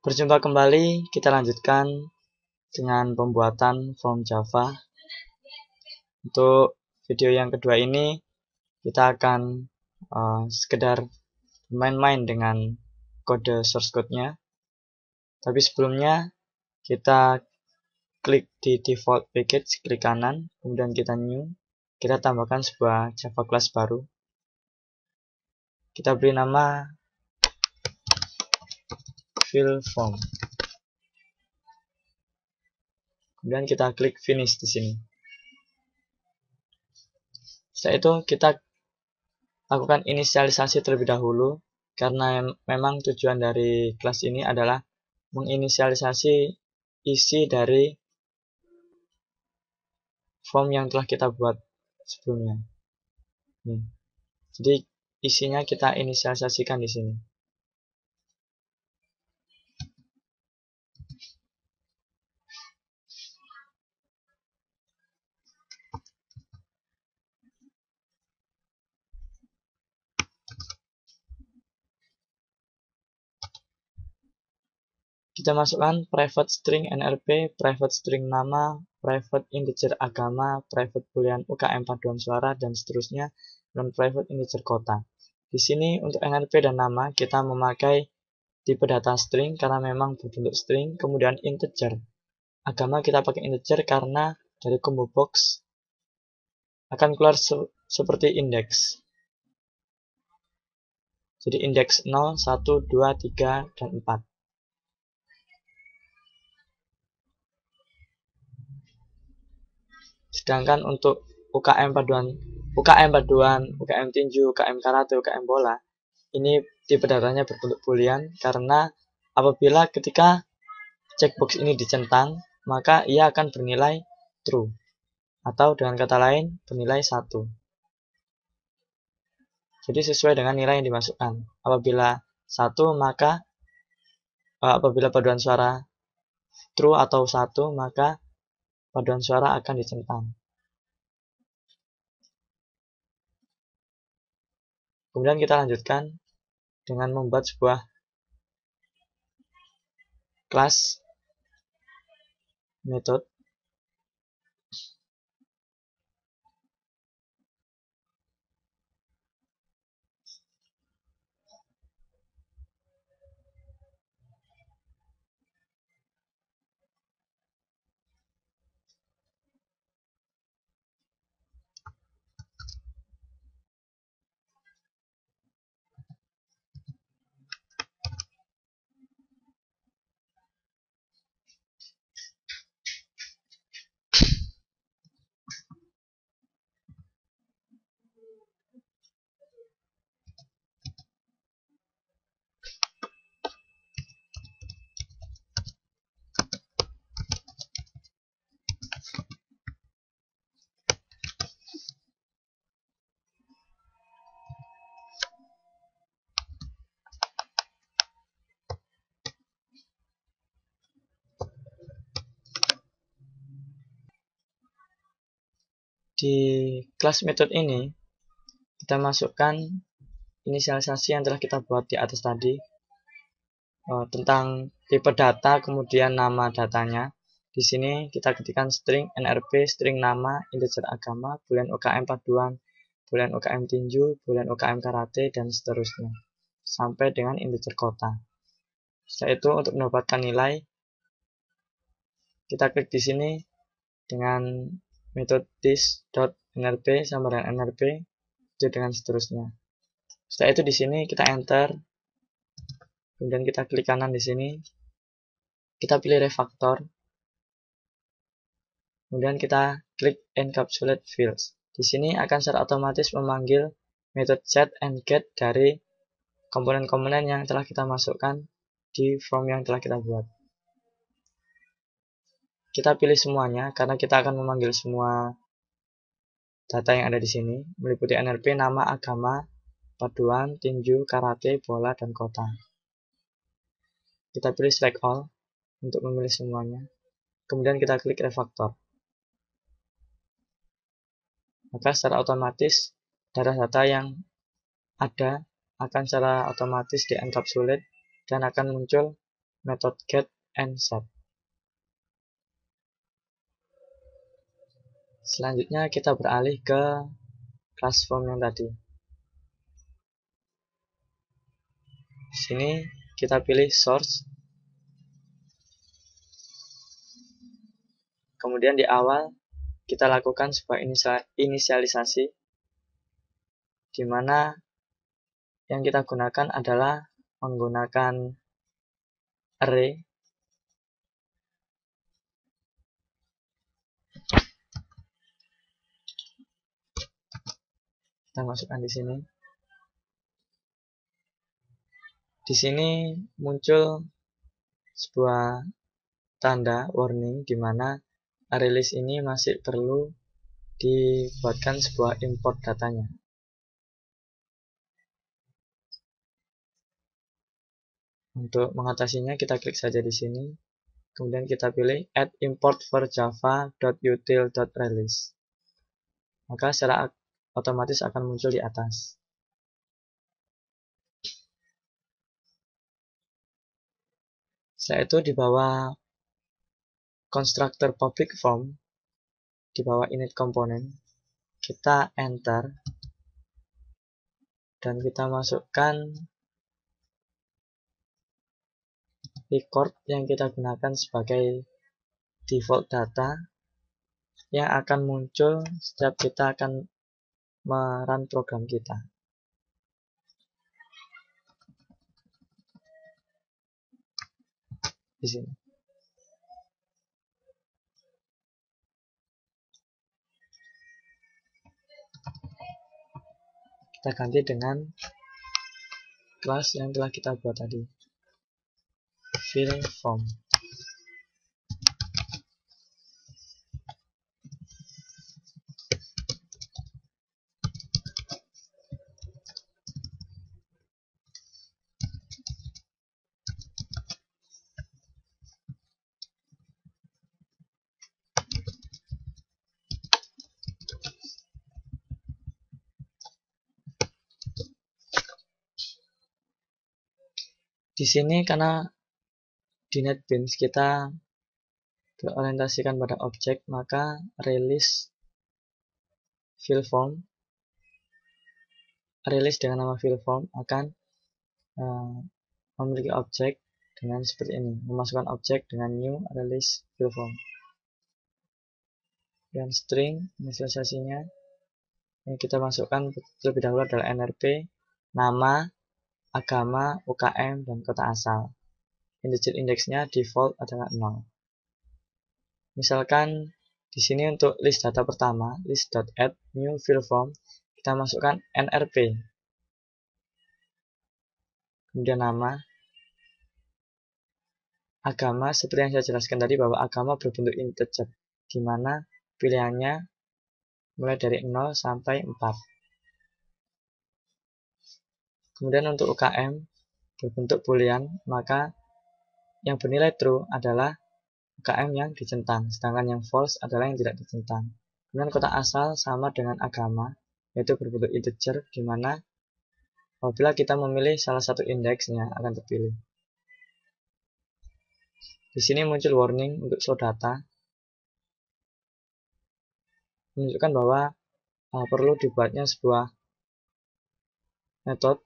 Berjumpa kembali, kita lanjutkan dengan pembuatan form Java. Untuk video yang kedua ini, kita akan sekedar main-main dengan kode source code-nya. Tapi sebelumnya, kita klik di default package, klik kanan, kemudian kita new. Kita tambahkan sebuah Java class baru. Kita beri nama fill form. Kemudian kita klik finish di sini. Setelah itu kita lakukan inisialisasi terlebih dahulu, karena memang tujuan dari kelas ini adalah menginisialisasi isi dari form yang telah kita buat sebelumnya. Jadi isinya kita inisialisasikan di sini. Kita masukkan private string NRP, private string nama, private integer agama, private boolean UKM paduan suara, dan seterusnya, dan private integer kota. Di sini untuk NRP dan nama kita memakai tipe data string karena memang berbentuk string, kemudian integer. Agama kita pakai integer karena dari combo box akan keluar seperti indeks. Jadi indeks 0, 1, 2, 3, dan 4. Sedangkan untuk UKM paduan, UKM tinju, UKM karate, UKM bola, ini tipe datanya berbentuk boolean karena apabila ketika checkbox ini dicentang, maka ia akan bernilai true. Atau dengan kata lain, bernilai 1. Jadi sesuai dengan nilai yang dimasukkan. Apabila 1, maka apabila paduan suara true atau 1, maka paduan suara akan dicentang. Kemudian kita lanjutkan dengan membuat sebuah kelas method. Di kelas method ini kita masukkan inisialisasi yang telah kita buat di atas tadi tentang tipe data, kemudian nama datanya. Di sini kita ketikkan string NRP, string nama, integer agama, boolean UKM paduan, boolean UKM tinju, boolean UKM karate, dan seterusnya sampai dengan integer kota. Setelah itu untuk mendapatkan nilai kita klik di sini dengan metode this.nrp sama dengan nrp itu dengan seterusnya. Setelah itu di sini kita enter, kemudian kita klik kanan di sini, kita pilih refactor, kemudian kita klik encapsulate fields. Di sini akan secara otomatis memanggil metode set and get dari komponen-komponen yang telah kita masukkan di form yang telah kita buat. Kita pilih semuanya karena kita akan memanggil semua data yang ada di sini, meliputi NRP, nama, agama, paduan, tinju, karate, bola, dan kota. Kita pilih select all untuk memilih semuanya. Kemudian kita klik refactor. Maka secara otomatis data-data yang ada akan secara otomatis di encapsulate dan akan muncul metode get and set. Selanjutnya kita beralih ke class form yang tadi. Di sini kita pilih source. Kemudian di awal kita lakukan sebuah inisialisasi, di mana yang kita gunakan adalah menggunakan array. Kita masukkan di sini. Di sini muncul sebuah tanda warning di mana array list ini masih perlu dibuatkan sebuah import datanya. Untuk mengatasinya kita klik saja di sini. Kemudian kita pilih add import for java.util.release. Maka secara otomatis akan muncul di atas. Setelah itu di bawah constructor public form, di bawah init component, kita enter dan kita masukkan record yang kita gunakan sebagai default data yang akan muncul setiap kita akan merun program kita. Di sini. Kita ganti dengan kelas yang telah kita buat tadi, fill form. Di sini karena di NetBeans kita berorientasikan pada objek, maka release fill form, release dengan nama fill form akan memiliki objek dengan seperti ini, memasukkan objek dengan new release fill form. Dan string inisialisasinya yang kita masukkan terlebih dahulu adalah nrp, nama, agama, UKM, dan kota asal. Integer indeksnya default adalah 0. Misalkan di sini untuk list data pertama, list.add new fill form, kita masukkan nrp. Kemudian nama, agama, seperti yang saya jelaskan tadi bahwa agama berbentuk integer, di mana pilihannya mulai dari 0 sampai 4. Kemudian untuk UKM berbentuk boolean, maka yang bernilai true adalah UKM yang dicentang, sedangkan yang false adalah yang tidak dicentang. Kemudian kota asal sama dengan agama, yaitu berbentuk integer, di mana apabila kita memilih salah satu indeksnya akan terpilih. Di sini muncul warning untuk show data, menunjukkan bahwa perlu dibuatnya sebuah metode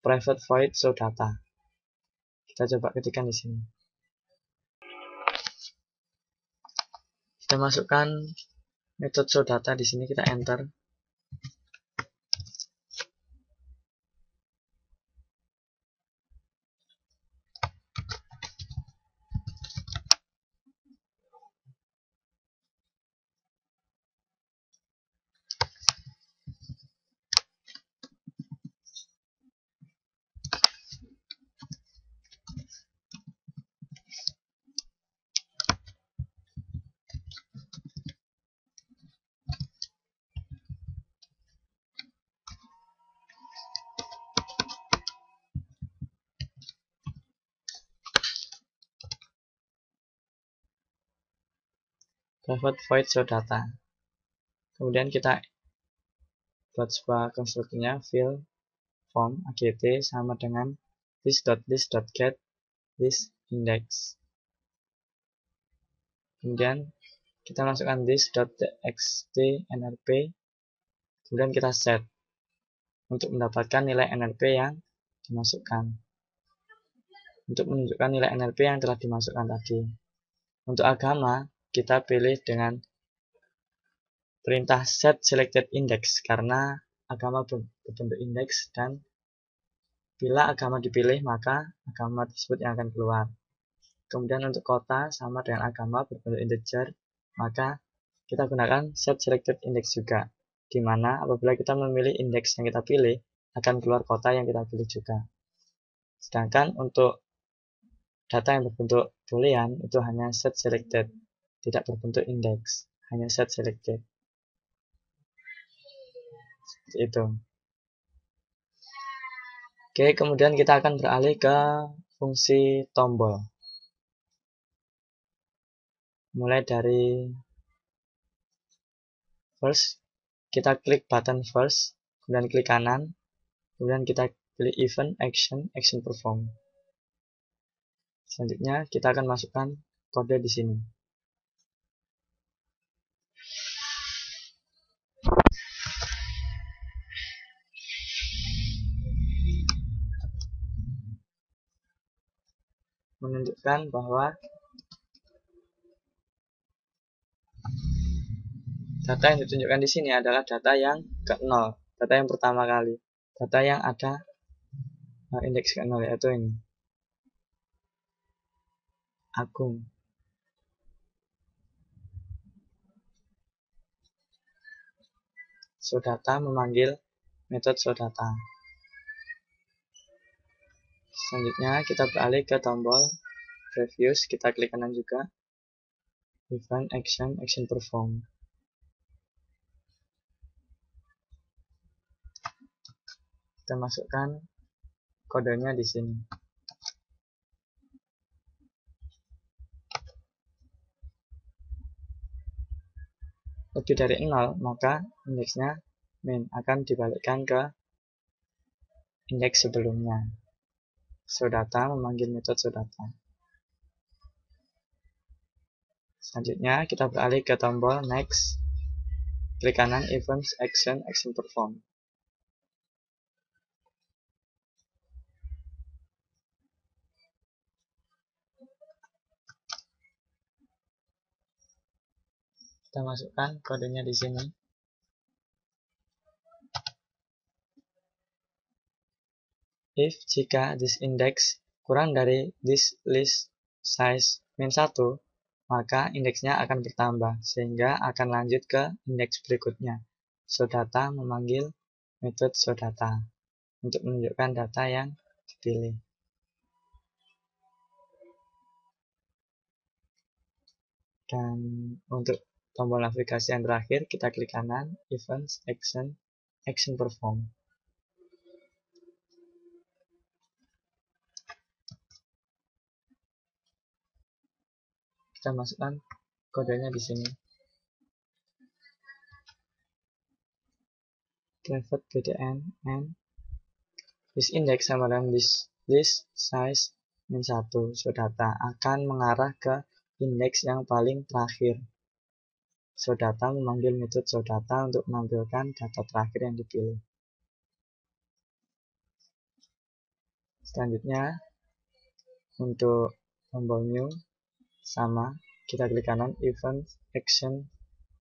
private void show data. Kita coba ketikkan di sini. Kita masukkan metode show data di sini, kita enter. Private void show data. Kemudian kita buat sebuah konstruksinya fill form AGT sama dengan list.list.get this index. Kemudian kita masukkan this.txt nrp, kemudian kita set untuk mendapatkan nilai nrp yang dimasukkan, untuk menunjukkan nilai nrp yang telah dimasukkan tadi. Untuk agama kita pilih dengan perintah set selected index karena agama berbentuk indeks, dan bila agama dipilih maka agama tersebut yang akan keluar. Kemudian untuk kota sama dengan agama berbentuk integer, maka kita gunakan set selected index juga, di mana apabila kita memilih indeks yang kita pilih akan keluar kota yang kita pilih juga. Sedangkan untuk data yang berbentuk boolean itu hanya set selected, tidak berbentuk indeks, hanya set selected. Seperti itu. Oke, kemudian kita akan beralih ke fungsi tombol. Mulai dari first, kita klik button first, kemudian klik kanan, kemudian kita pilih event, action, action perform. Selanjutnya kita akan masukkan kode di sini. Menunjukkan bahwa data yang ditunjukkan di sini adalah data yang ke-0, data yang pertama kali, data yang ada indeks ke-0, yaitu ini, Agung. ShowData memanggil metode ShowData. Selanjutnya kita beralih ke tombol Previews, kita klik kanan juga, Event, Action, Action Perform. Kita masukkan kodenya di sini. Lebih dari 0, maka indeksnya min, akan dibalikkan ke indeks sebelumnya. ShowData memanggil metode ShowData. Selanjutnya kita beralih ke tombol Next, klik kanan, Events, Action, Action Perform. Kita masukkan kodenya di sini. If jika this index kurang dari this list size min 1, maka indeksnya akan bertambah sehingga akan lanjut ke indeks berikutnya. ShowData memanggil metode ShowData untuk menunjukkan data yang dipilih. Dan untuk tombol navigasi yang terakhir, kita klik kanan, Events, Action, Action Perform. Kita masukkan kodenya di sini. Private bdn and this index sama dengan list size min 1. ShowData akan mengarah ke indeks yang paling terakhir. ShowData memanggil metode ShowData untuk menampilkan data terakhir yang dipilih. Selanjutnya untuk tombol New sama, kita klik kanan, Event, Action,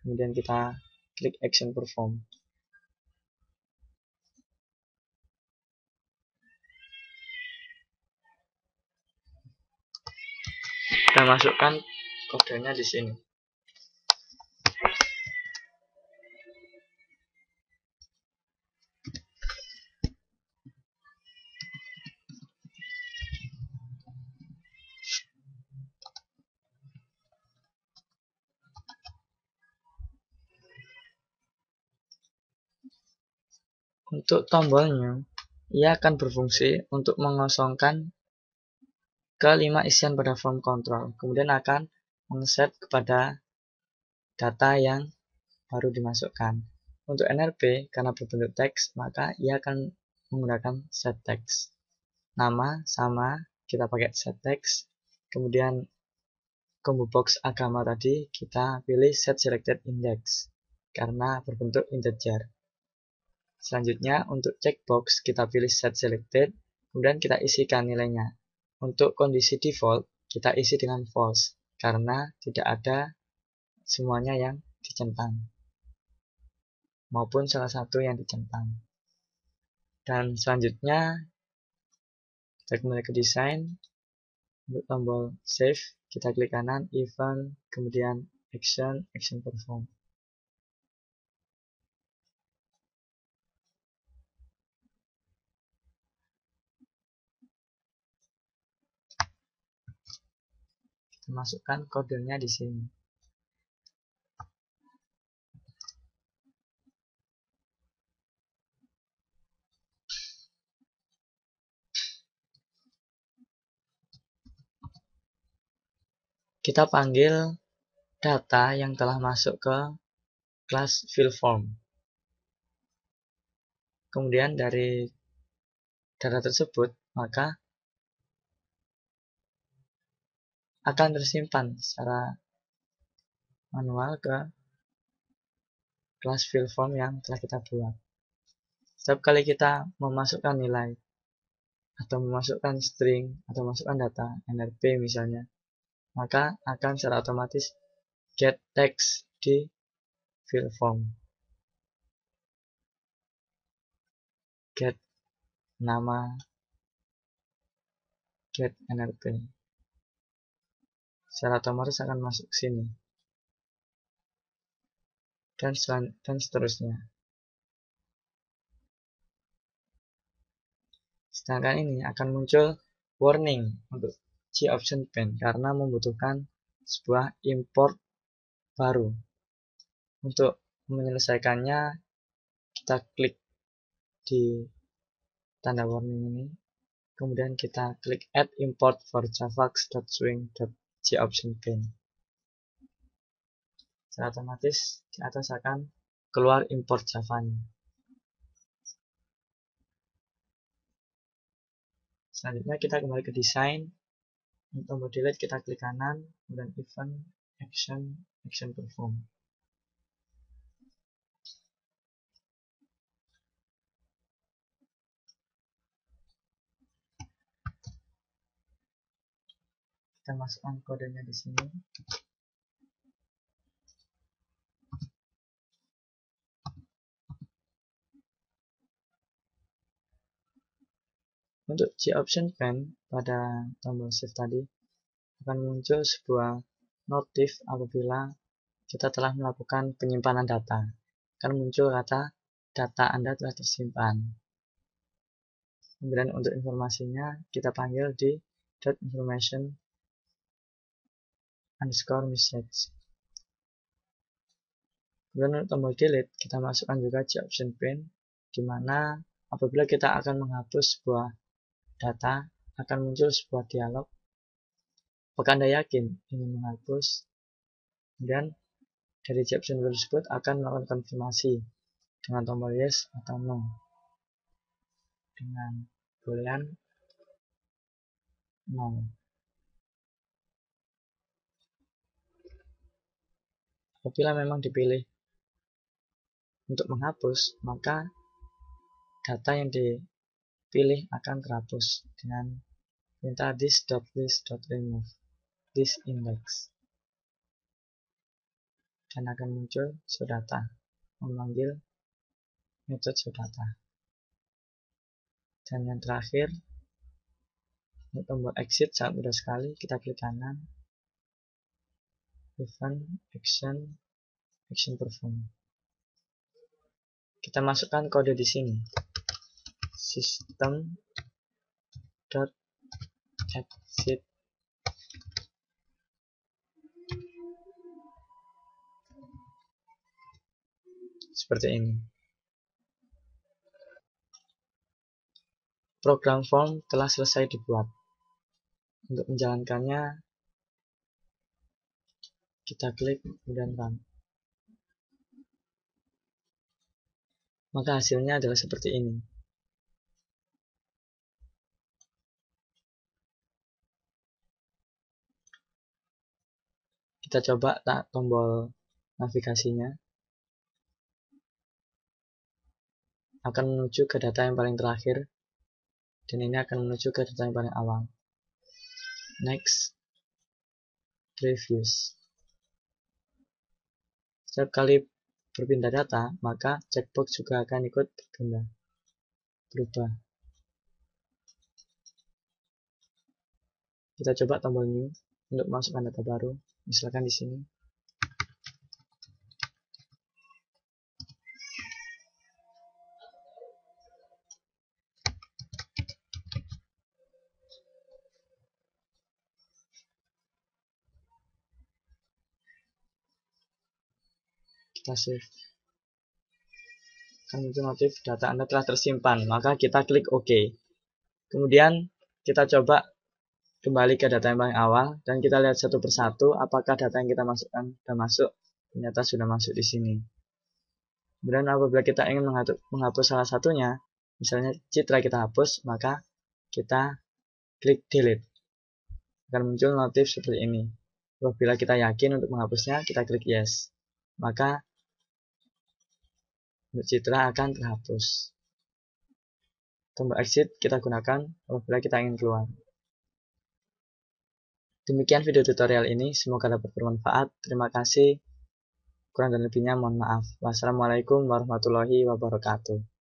kemudian kita klik Action Perform. Kita masukkan kodenya di sini. Untuk tombolnya, ia akan berfungsi untuk mengosongkan ke-5 isian pada form control, kemudian akan mengset kepada data yang baru dimasukkan. Untuk NRP, karena berbentuk teks, maka ia akan menggunakan set text. Nama sama kita pakai set text, kemudian combo box agama tadi kita pilih set selected index karena berbentuk integer. Selanjutnya untuk checkbox kita pilih set selected, kemudian kita isikan nilainya. Untuk kondisi default kita isi dengan false karena tidak ada semuanya yang dicentang maupun salah satu yang dicentang. Dan selanjutnya kita kembali ke desain. Untuk tombol save kita klik kanan, event, kemudian action perform. Kita masukkan kodenya di sini. Kita panggil data yang telah masuk ke kelas fill form. Kemudian dari data tersebut maka akan tersimpan secara manual ke kelas fill form yang telah kita buat. Setiap kali kita memasukkan nilai atau memasukkan string atau memasukkan data NRP misalnya, maka akan secara otomatis get text di fill form, get nama, get NRP, secara otomatis akan masuk sini dan seterusnya. Sedangkan ini akan muncul warning untuk GOptionPane karena membutuhkan sebuah import baru. Untuk menyelesaikannya kita klik di tanda warning ini, kemudian kita klik add import for javax.swing.GOptionPane. Secara otomatis di atas akan keluar import Java-nya. Selanjutnya kita kembali ke desain. Untuk tombol delete kita klik kanan, kemudian event, action perform. Kita masukkan kodenya di sini. Untuk GOptionPane pada tombol save tadi akan muncul sebuah notif apabila kita telah melakukan penyimpanan data. Akan muncul kata data Anda telah tersimpan. Kemudian untuk informasinya kita panggil di .information underscore message. Kemudian untuk tombol delete kita masukkan juga GOptionPane, di mana apabila kita akan menghapus sebuah data akan muncul sebuah dialog. Apakah Anda yakin ingin menghapus? Kemudian dari GOptionPane tersebut akan melakukan konfirmasi dengan tombol yes atau no. Dengan boolean no. Apabila memang dipilih untuk menghapus, maka data yang dipilih akan terhapus dengan perintah this.list.remove this index, dan akan muncul showData memanggil metode showData. Dan yang terakhir, untuk tombol exit sangat mudah sekali, kita klik kanan, event, action perform. Kita masukkan kode di sini, system.exit seperti ini. Program form telah selesai dibuat. Untuk menjalankannya, kita klik kemudian run. Maka hasilnya adalah seperti ini. Kita coba tombol navigasinya akan menuju ke data yang paling terakhir, dan ini akan menuju ke data yang paling awal. Next, previews. Setiap kali berpindah data, maka checkbox juga akan ikut berubah. Kita coba tombol new untuk masukkan data baru, misalkan di sini. Kita save. Akan muncul notif data Anda telah tersimpan, maka kita klik OK. Kemudian kita coba kembali ke data yang paling awal dan kita lihat satu persatu apakah data yang kita masukkan sudah masuk. Ternyata sudah masuk di sini. Kemudian apabila kita ingin menghapus salah satunya, misalnya citra kita hapus, maka kita klik delete. Akan muncul notif seperti ini. Apabila kita yakin untuk menghapusnya, kita klik yes. Maka citra akan terhapus. Tombol exit kita gunakan apabila kita ingin keluar. Demikian video tutorial ini, semoga dapat bermanfaat. Terima kasih. Kurang dan lebihnya mohon maaf. Wassalamualaikum warahmatullahi wabarakatuh.